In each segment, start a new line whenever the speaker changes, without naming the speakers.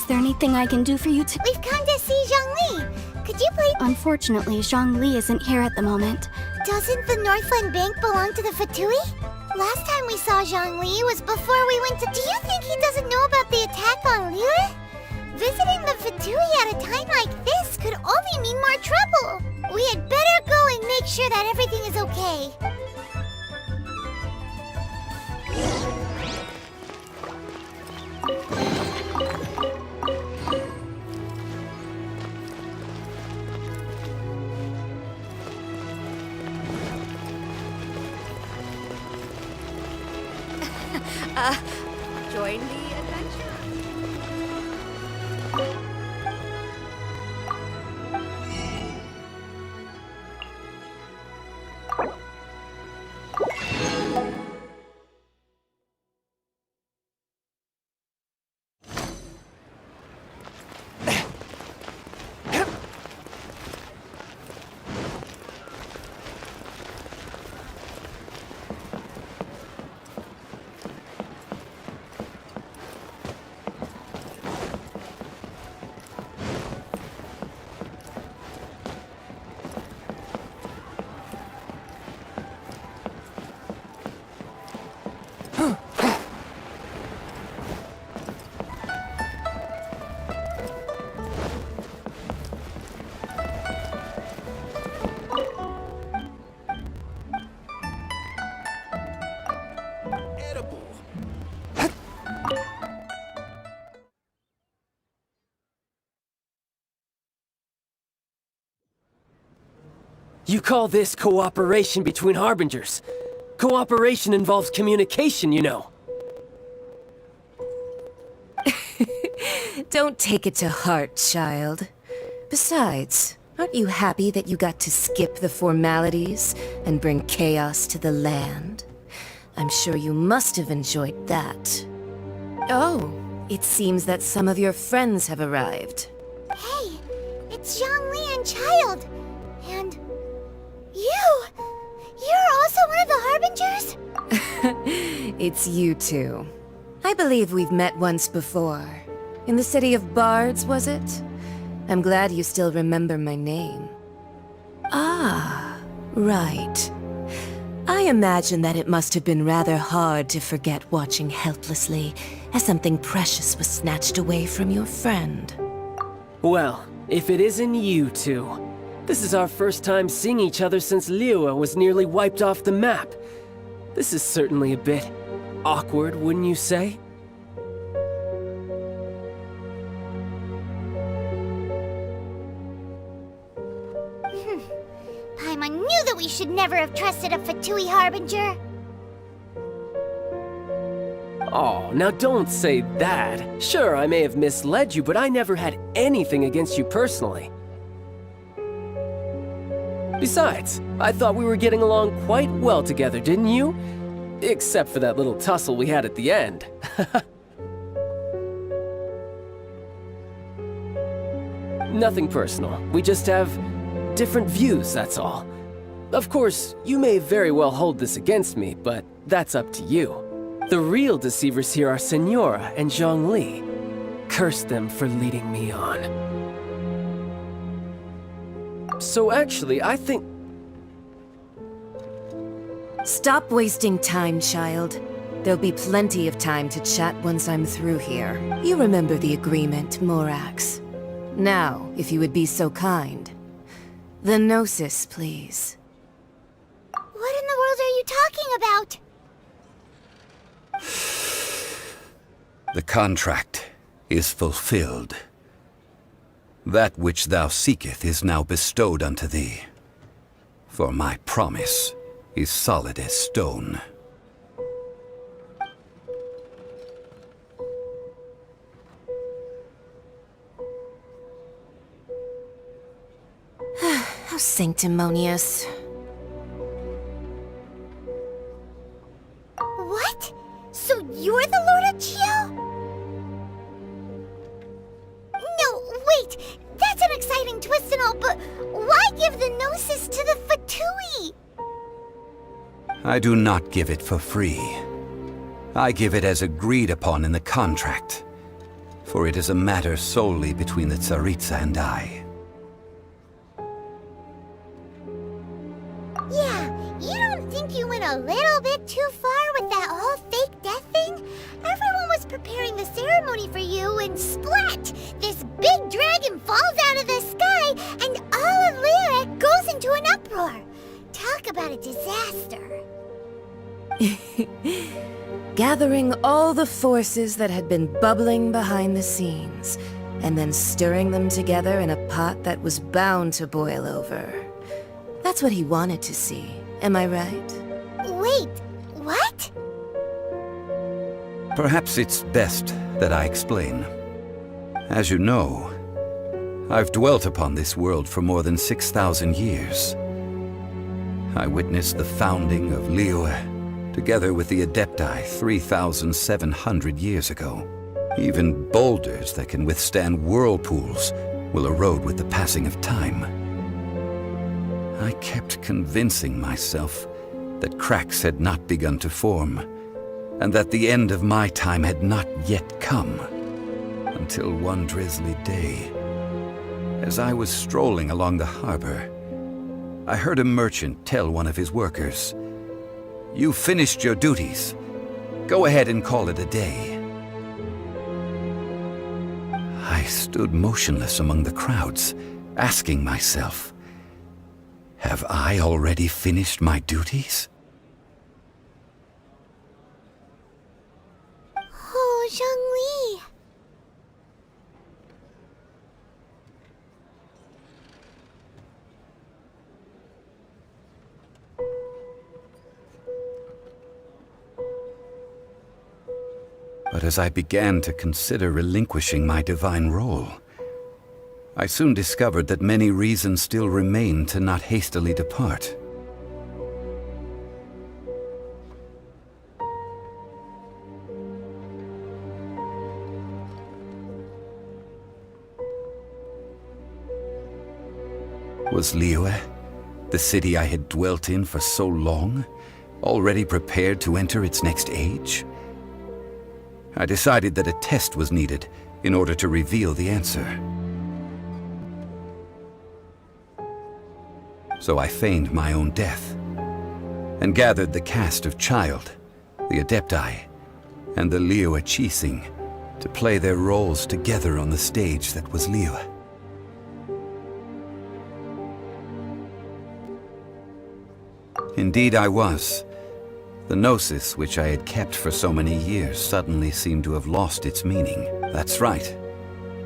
Is there anything I can do for you to—
We've come to see Zhongli. Could you please—
Unfortunately, Zhongli isn't here at the moment.
Doesn't the Northland Bank belong to the Fatui? Last time we saw Zhongli was before we went to— Do you think he doesn't know about the attack on Liyue? Visiting the Fatui at a time like this could only mean more trouble. We had better go and make sure that everything is okay.
Join the adventure.
You call this cooperation between Harbingers? Cooperation involves communication, you know.
Don't take it to heart, child. Besides, aren't you happy that you got to skip the formalities and bring chaos to the land? I'm sure you must have enjoyed that. Oh, it seems that some of your friends have arrived.
Hey, it's Zhongli and Child. And you! You're also one of the Harbingers?
It's you two. I believe we've met once before. In the city of Bards, was it? I'm glad you still remember my name. Ah, right. I imagine that it must have been rather hard to forget watching helplessly as something precious was snatched away from your friend.
Well, if it isn't you two. This is our first time seeing each other since Liyue was nearly wiped off the map. This is certainly a bit awkward, wouldn't you say?
Paimon knew that we should never have trusted a Fatui Harbinger.
Oh, now don't say that. Sure, I may have misled you, but I never had anything against you personally. Besides, I thought we were getting along quite well together, didn't you? Except for that little tussle we had at the end. Nothing personal. We just have different views, that's all. Of course, you may very well hold this against me, but that's up to you. The real deceivers here are Senora and Zhongli. Curse them for leading me on. So actually, I think...
Stop wasting time, child. There'll be plenty of time to chat once I'm through here. You remember the agreement, Morax. Now, if you would be so kind. The Gnosis, please.
What in the world are you talking about?
The contract is fulfilled. That which thou seeketh is now bestowed unto thee. For my promise is solid as stone.
How sanctimonious.
What? So you're the Lord of Chio? No, wait! That's an exciting twist and all, but why give the Gnosis to the Fatui?
I do not give it for free. I give it as agreed upon in the contract. for it is a matter solely between the Tsaritsa and I.
Yeah, you don't think you went a little bit too far with that whole fake death thing? Everyone was preparing the ceremony for you and splat! This big dragon falls out of the sky and all of Lyra goes into an uproar. Talk about a disaster.
Gathering all the forces that had been bubbling behind the scenes, and then stirring them together in a pot that was bound to boil over. That's what he wanted to see, am I right?
Wait, what?
Perhaps it's best that I explain. As you know, I've dwelt upon this world for more than 6,000 years. I witnessed the founding of Liyue, together with the Adepti 3,700 years ago. Even boulders that can withstand whirlpools will erode with the passing of time. I kept convincing myself that cracks had not begun to form, and that the end of my time had not yet come. Until one drizzly day, as I was strolling along the harbor, I heard a merchant tell one of his workers, "You finished your duties. Go ahead and call it a day." I stood motionless among the crowds, asking myself, have I already finished my duties?
Oh, Zhongli.
But as I began to consider relinquishing my divine role, I soon discovered that many reasons still remained to not hastily depart. Was Liyue, the city I had dwelt in for so long, already prepared to enter its next age? I decided that a test was needed in order to reveal the answer. So I feigned my own death, and gathered the cast of Child, the Adepti, and the Liyue Qixing to play their roles together on the stage that was Liyue. Indeed I was. The gnosis which I had kept for so many years suddenly seemed to have lost its meaning. That's right.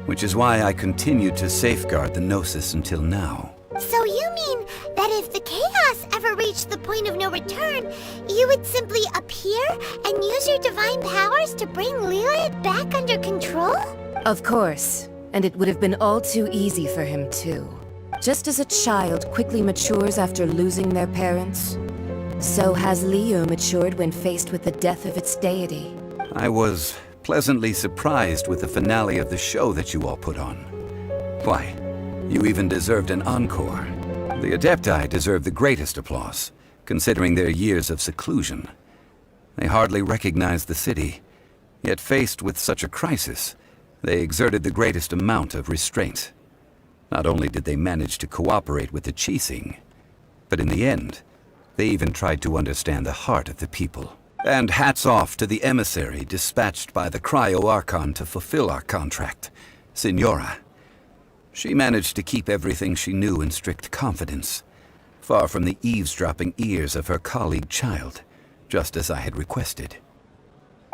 Which is why I continued to safeguard the gnosis until now.
So you mean that if the chaos ever reached the point of no return, you would simply appear and use your divine powers to bring Liyue back under control?
Of course, and it would have been all too easy for him too. Just as a child quickly matures after losing their parents, so has Liyue matured when faced with the death of its deity.
I was pleasantly surprised with the finale of the show that you all put on. Why, you even deserved an encore. The Adepti deserve the greatest applause, considering their years of seclusion. They hardly recognized the city, yet faced with such a crisis, they exerted the greatest amount of restraint. Not only did they manage to cooperate with the Qixing, but in the end, they even tried to understand the heart of the people. And hats off to the emissary dispatched by the Cryo-Archon to fulfill our contract, Signora. She managed to keep everything she knew in strict confidence, far from the eavesdropping ears of her colleague Child, just as I had requested.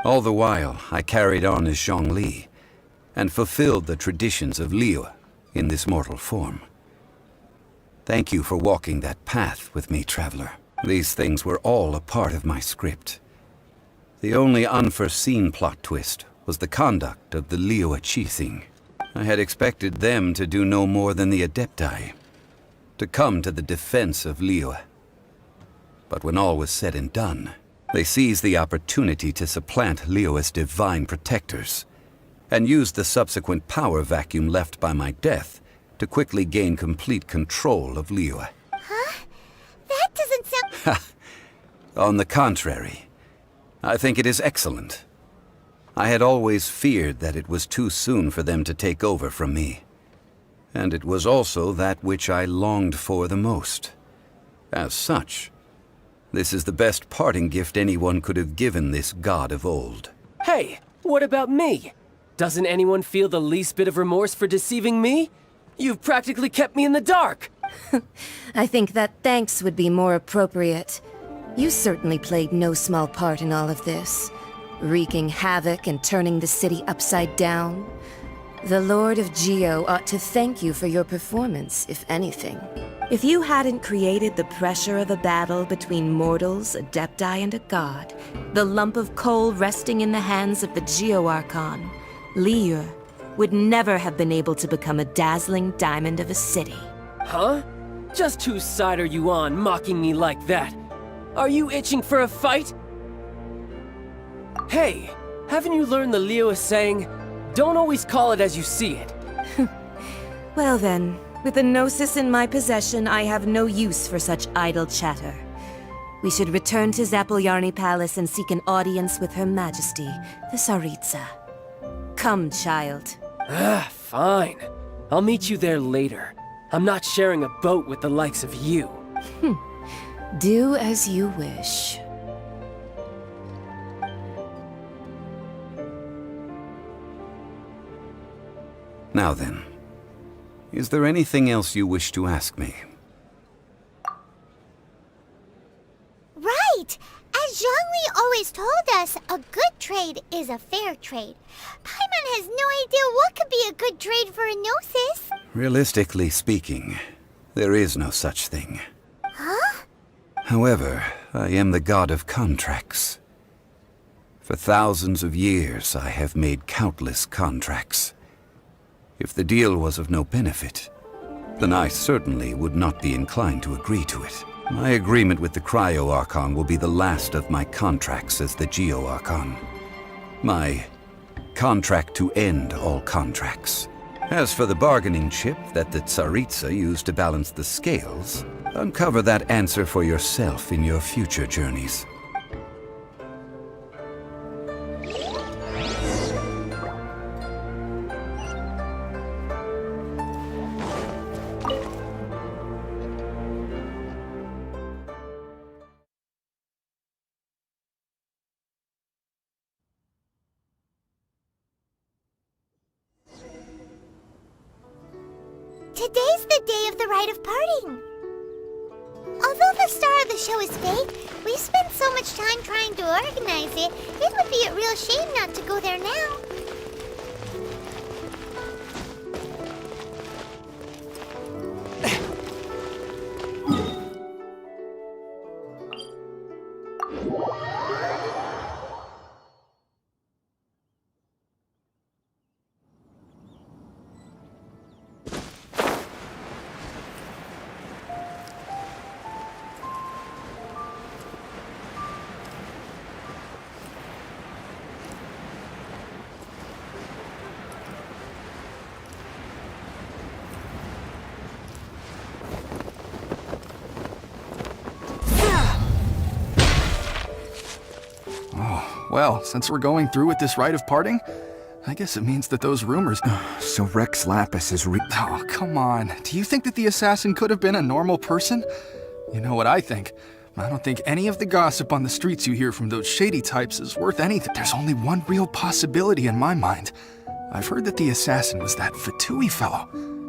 All the while, I carried on as Zhongli, and fulfilled the traditions of Liyue in this mortal form. Thank you for walking that path with me, Traveler. These things were all a part of my script. The only unforeseen plot twist was the conduct of the Liyue Qixing. I had expected them to do no more than the Adepti, to come to the defense of Liyue. But when all was said and done, they seized the opportunity to supplant Liyue's divine protectors, and used the subsequent power vacuum left by my death to quickly gain complete control of Liyue.
Huh? That doesn't sound...
On the contrary, I think it is excellent. I had always feared that it was too soon for them to take over from me. And it was also that which I longed for the most. As such, this is the best parting gift anyone could have given this god of old.
Hey, what about me? Doesn't anyone feel the least bit of remorse for deceiving me? You've practically kept me in the dark.
I think that thanks would be more appropriate. You certainly played no small part in all of this, wreaking havoc and turning the city upside down. The Lord of Geo ought to thank you for your performance, if anything. If you hadn't created the pressure of a battle between mortals, adepti, and a god, the lump of coal resting in the hands of the Geo Archon, Liyue, would never have been able to become a dazzling diamond of a city.
Huh? Just whose side are you on, mocking me like that? Are you itching for a fight? Hey, haven't you learned the Liyue saying, don't always call it as you see it?
Well then, with the Gnosis in my possession, I have no use for such idle chatter. We should return to Zapoljarny Palace and seek an audience with Her Majesty, the Tsaritsa. Come, child.
Fine. I'll meet you there later. I'm not sharing a boat with the likes of you.
Do as you wish.
Now then, is there anything else you wish to ask me?
Right! As Zhongli always told us, a good trade is a fair trade. Paimon has no idea what could be a good trade for a Gnosis.
Realistically speaking, there is no such thing.
Huh?
However, I am the god of contracts. For thousands of years, I have made countless contracts. If the deal was of no benefit, then I certainly would not be inclined to agree to it. My agreement with the Cryo Archon will be the last of my contracts as the Geo Archon. My contract to end all contracts. As for the bargaining chip that the Tsaritsa used to balance the scales, uncover that answer for yourself in your future journeys.
Today's the day of the rite of parting. Although the star of the show is fake, we've spent so much time trying to organize it, it would be a real shame not to go there now.
Well, since we're going through with this rite of parting, I guess it means that those rumors...
So Rex Lapis is
Oh, come on. Do you think that the assassin could have been a normal person? You know what I think. I don't think any of the gossip on the streets you hear from those shady types is worth anything. There's only one real possibility in my mind. I've heard that the assassin was that Fatui fellow.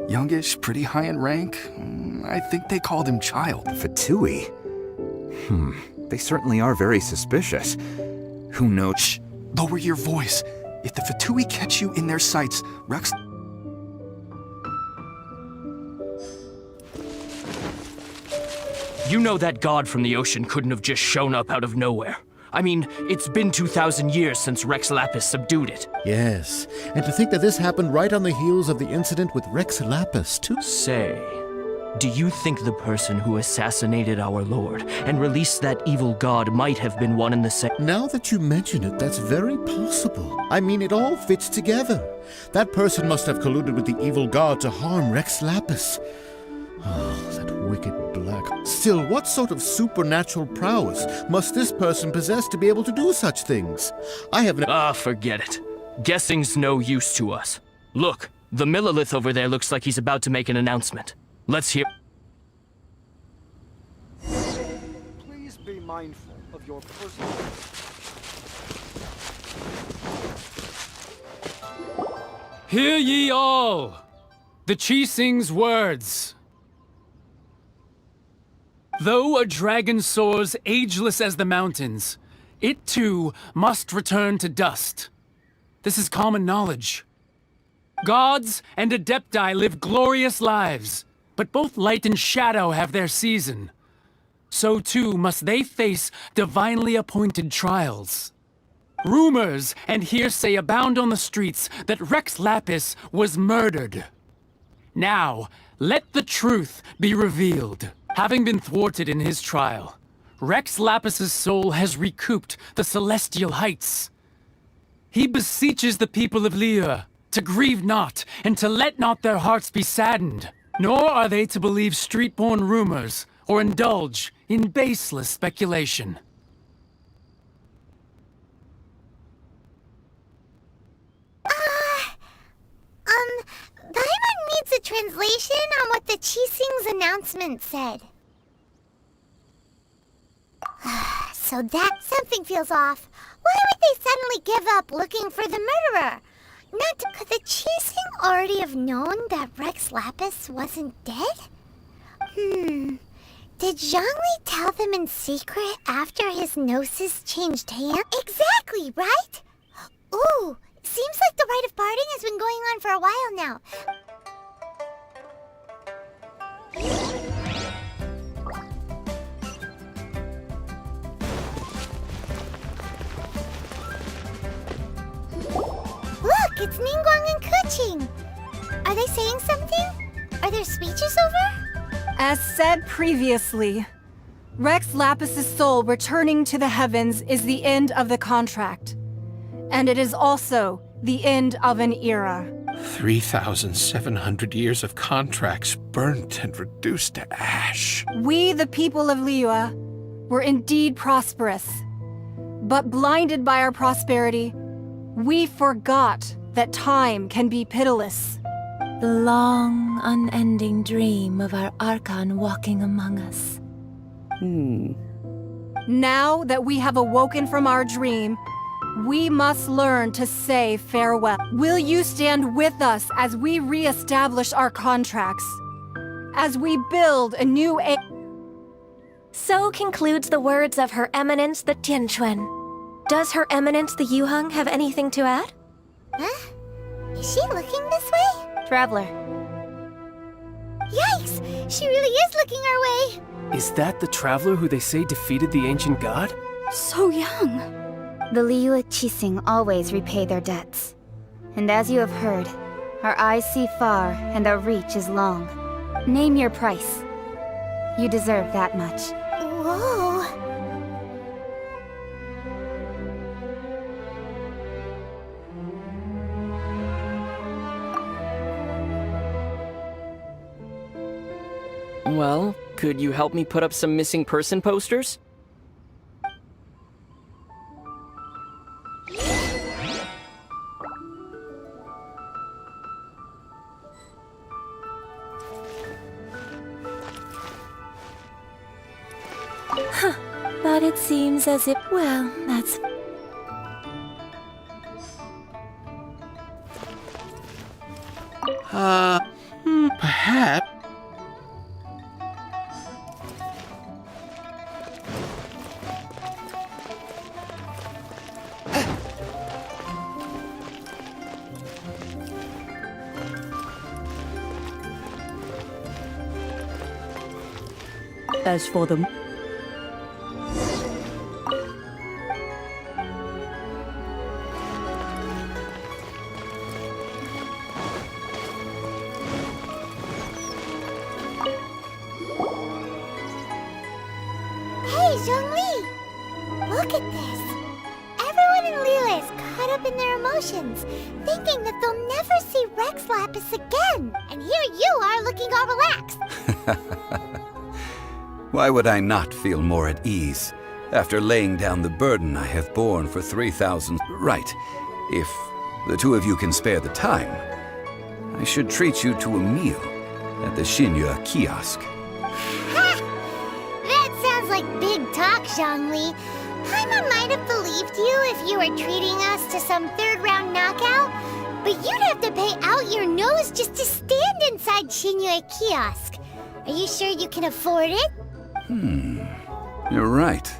Youngish, pretty high in rank. I think they called him Child.
Fatui? They certainly are very suspicious. Who knows?
Shh! Lower your voice. If the Fatui catch you in their sights, Rex...
You know that god from the ocean couldn't have just shown up out of nowhere. I mean, it's been 2,000 years since Rex Lapis subdued it.
Yes, and to think that this happened right on the heels of the incident with Rex Lapis, too.
Say, do you think the person who assassinated our lord and released that evil god might have been one and the same?
Now that you mention it, that's very possible. I mean, it all fits together. That person must have colluded with the evil god to harm Rex Lapis. Oh, that wicked black. Still, what sort of supernatural prowess must this person possess to be able to do such things? I have no.
Ah, forget it. Guessing's no use to us. Look, the Millilith over there looks like he's about to make an announcement. Let's hear.
Please be mindful of your personal...
Hear ye all! The Qixing's words. Though a dragon soars ageless as the mountains, it too must return to dust. This is common knowledge. Gods and Adepti live glorious lives, but both light and shadow have their season. So too must they face divinely appointed trials. Rumors and hearsay abound on the streets that Rex Lapis was murdered. Now, let the truth be revealed. Having been thwarted in his trial, Rex Lapis's soul has recouped the celestial heights. He beseeches the people of Liyue to grieve not and to let not their hearts be saddened, nor are they to believe street-born rumors or indulge in baseless speculation.
Paimon needs a translation on what the Qixing's announcement said. So that something feels off. Why would they suddenly give up looking for the murderer? Could the Qixing already have known that Rex Lapis wasn't dead? Did Zhongli tell them in secret after his gnosis changed hands? Exactly, right? Ooh, seems like the rite of parting has been going on for a while now. Look, it's Ningguang and Keqing. Are they saying something? Are their speeches over?
As said previously, Rex Lapis's soul returning to the heavens is the end of the contract. And it is also the end of an era.
3,700 years of contracts burnt and reduced to ash.
We, the people of Liyue, were indeed prosperous. But blinded by our prosperity, we forgot that time can be pitiless.
The long, unending dream of our Archon walking among us.
Now that we have awoken from our dream, we must learn to say farewell. Will you stand with us as we re-establish our contracts? As we build a new age?
So concludes the words of Her Eminence the Tianquan. Does Her Eminence the Yuheng have anything to add?
Huh? Is she looking this way?
Traveler.
Yikes! She really is looking our way!
Is that the traveler who they say defeated the ancient god?
So young.
The Liyue Qixing always repay their debts. And as you have heard, our eyes see far and our reach is long. Name your price. You deserve that much.
Whoa!
Well, could you help me put up some missing person posters?
But it seems as if, well, that's...
Perhaps...
As for them...
Hey, Zhongli! Look at this! Everyone in Liyue is caught up in their emotions, thinking that they'll never see Rex Lapis again. And here you are looking all relaxed.
Why would I not feel more at ease after laying down the burden I have borne for 3,000? Right, if the two of you can spare the time, I should treat you to a meal at the Shinya kiosk.
Ha! That sounds like big talk, Zhongli. Paimon might have believed you if you were treating us to some third-round knockout, but you'd have to pay out your nose just to stand inside Shinya kiosk. Are you sure you can afford it?
You're right.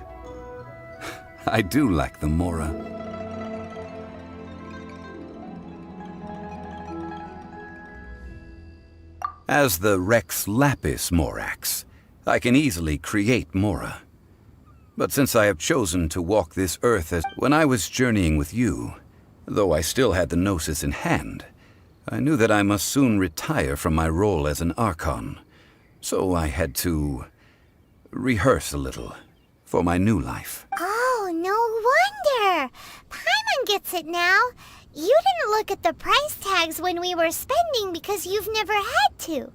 I do lack the Mora. As the Rex Lapis Morax, I can easily create Mora. But since I have chosen to walk this earth as when I was journeying with you, though I still had the Gnosis in hand, I knew that I must soon retire from my role as an Archon. So I had to rehearse a little for my new life.
Oh, no wonder! Paimon gets it now. You didn't look at the price tags when we were spending because you've never had to.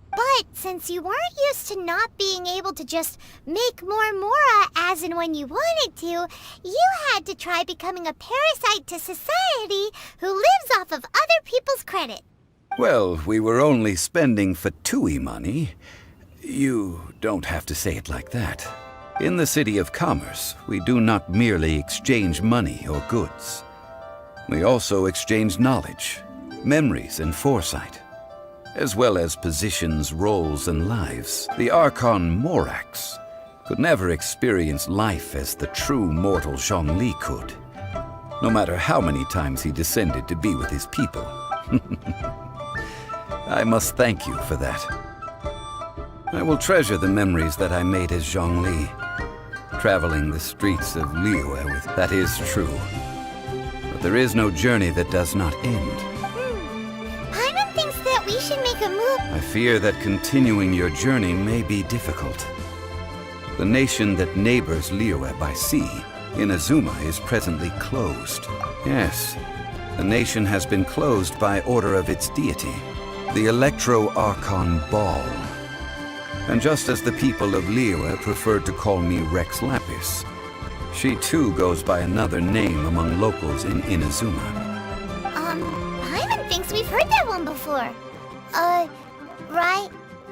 But since you weren't used to not being able to just make more Mora as and when you wanted to, you had to try becoming a parasite to society who lives off of other people's credit.
Well, we were only spending Fatui money. You don't have to say it like that. In the City of Commerce, we do not merely exchange money or goods. We also exchange knowledge, memories, and foresight, as well as positions, roles, and lives. The Archon Morax could never experience life as the true mortal Zhongli could, no matter how many times he descended to be with his people. I must thank you for that. I will treasure the memories that I made as Zhongli, traveling the streets of Liyue with... That is true. But there is no journey that does not end.
Paimon thinks that we should make a move.
I fear that continuing your journey may be difficult. The nation that neighbors Liyue by sea, Inazuma, is presently closed. Yes, the nation has been closed by order of its deity, the Electro-Archon Ball. And just as the people of Liyue preferred to call me Rex Lapis, she too goes by another name among locals in Inazuma.
Paimon thinks we've heard that one before.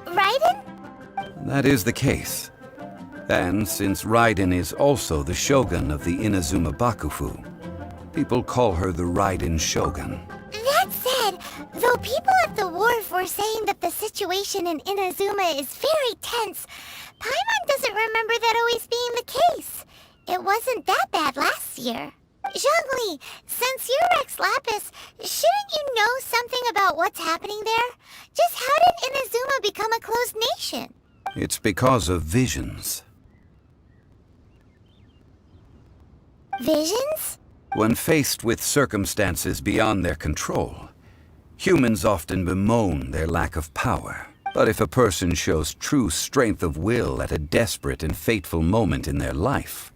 Raiden?
That is the case. And since Raiden is also the Shogun of the Inazuma Bakufu, people call her the Raiden Shogun.
That said, though people at the wharf were saying that the situation in Inazuma is very tense, Paimon doesn't remember that always being the case. It wasn't that bad last year. Zhongli, since you're Rex Lapis, shouldn't you know something about what's happening there? Just how did Inazuma become a closed nation?
It's because of visions.
Visions?
When faced with circumstances beyond their control, humans often bemoan their lack of power. But if a person shows true strength of will at a desperate and fateful moment in their life,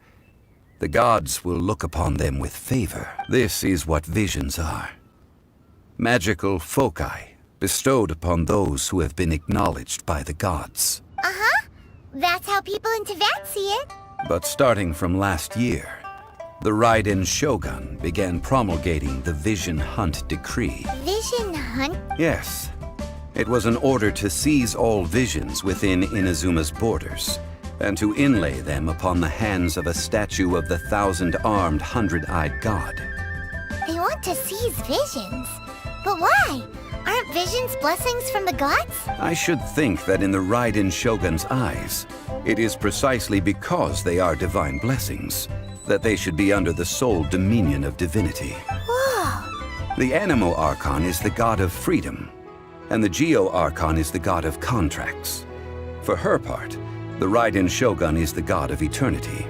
the gods will look upon them with favor. This is what visions are. Magical foci bestowed upon those who have been acknowledged by the gods.
Uh-huh. That's how people in Teyvat see it.
But starting from last year, the Raiden Shogun began promulgating the Vision Hunt Decree.
Vision Hunt?
Yes. It was an order to seize all visions within Inazuma's borders, and to inlay them upon the hands of a statue of the 1,000-armed, 100-eyed god.
They want to seize visions. But why? Aren't visions blessings from the gods?
I should think that in the Raiden Shogun's eyes, it is precisely because they are divine blessings that they should be under the sole dominion of divinity.
Whoa!
The Animo Archon is the god of freedom, and the Geo Archon is the god of contracts. For her part, the Raiden Shogun is the god of eternity.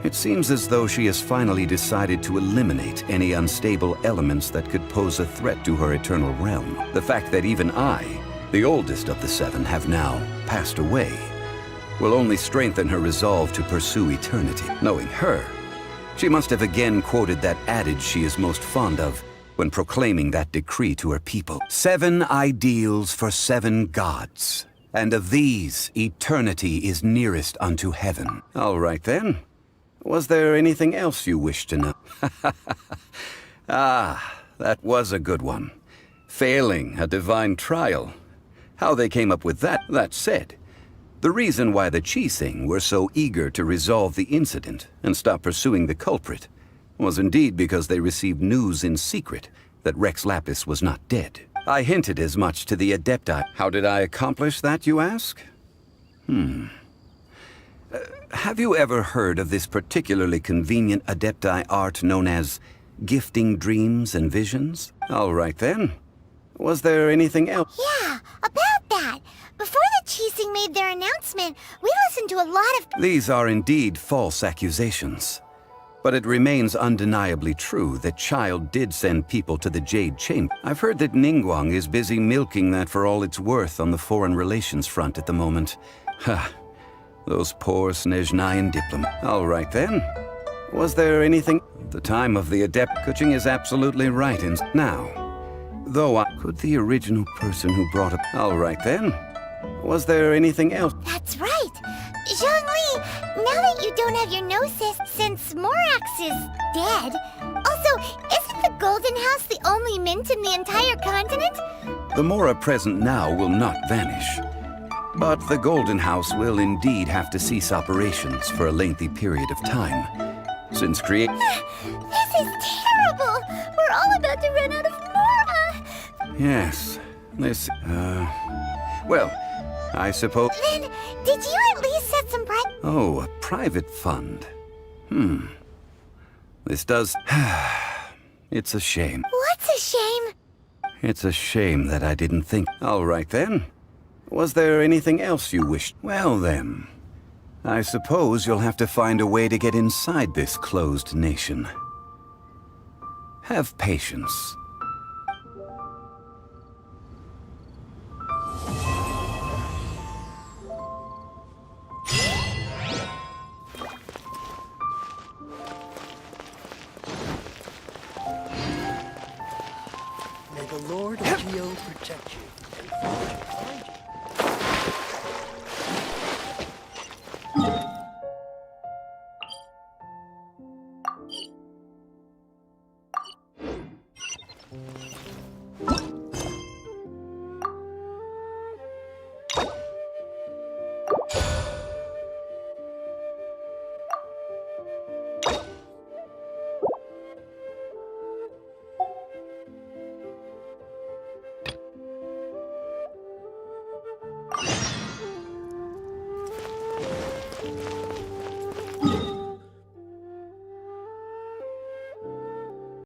It seems as though she has finally decided to eliminate any unstable elements that could pose a threat to her eternal realm. The fact that even I, the oldest of the seven, have now passed away, will only strengthen her resolve to pursue eternity. Knowing her, she must have again quoted that adage she is most fond of when proclaiming that decree to her people. 7 ideals for 7 gods. and of these, eternity is nearest unto heaven. All right then. Was there anything else you wished to know? Ah, that was a good one. Failing a divine trial. How they came up with that said, the reason why the Qixing were so eager to resolve the incident and stop pursuing the culprit was indeed because they received news in secret that Rex Lapis was not dead. I hinted as much to the Adepti. How did I accomplish that, you ask? Have you ever heard of this particularly convenient Adepti art known as gifting dreams and visions? All right then. Was there anything else?
Yeah, about that. Before the Qixing made their announcement, we listened to a lot of...
These are indeed false accusations. But it remains undeniably true that Child did send people to the Jade Chamber. I've heard that Ningguang is busy milking that for all it's worth on the foreign relations front at the moment. Ha! Those poor Snezhnayan diplomats. All right then. Was there anything... The time of the Adept Kuching is absolutely right in... Now, though I... Could the original person who brought up... All right then. Was there anything else?
That's right. Zhongli, now that you don't have your gnosis, since Morax is dead... Also, isn't the Golden House the only mint in the entire continent?
The Mora present now will not vanish. But the Golden House will indeed have to cease operations for a lengthy period of time. Since
This is terrible! We're all about to run out of Mora!
Yes, this, well, I suppose...
Then, did you at least set some
Oh, a private fund. This does... It's a shame.
What's a shame?
It's a shame that I didn't think... All right then. Was there anything else you wished? Well then, I suppose you'll have to find a way to get inside this closed nation. Have patience.
May the Lord of Geo protect you and find you.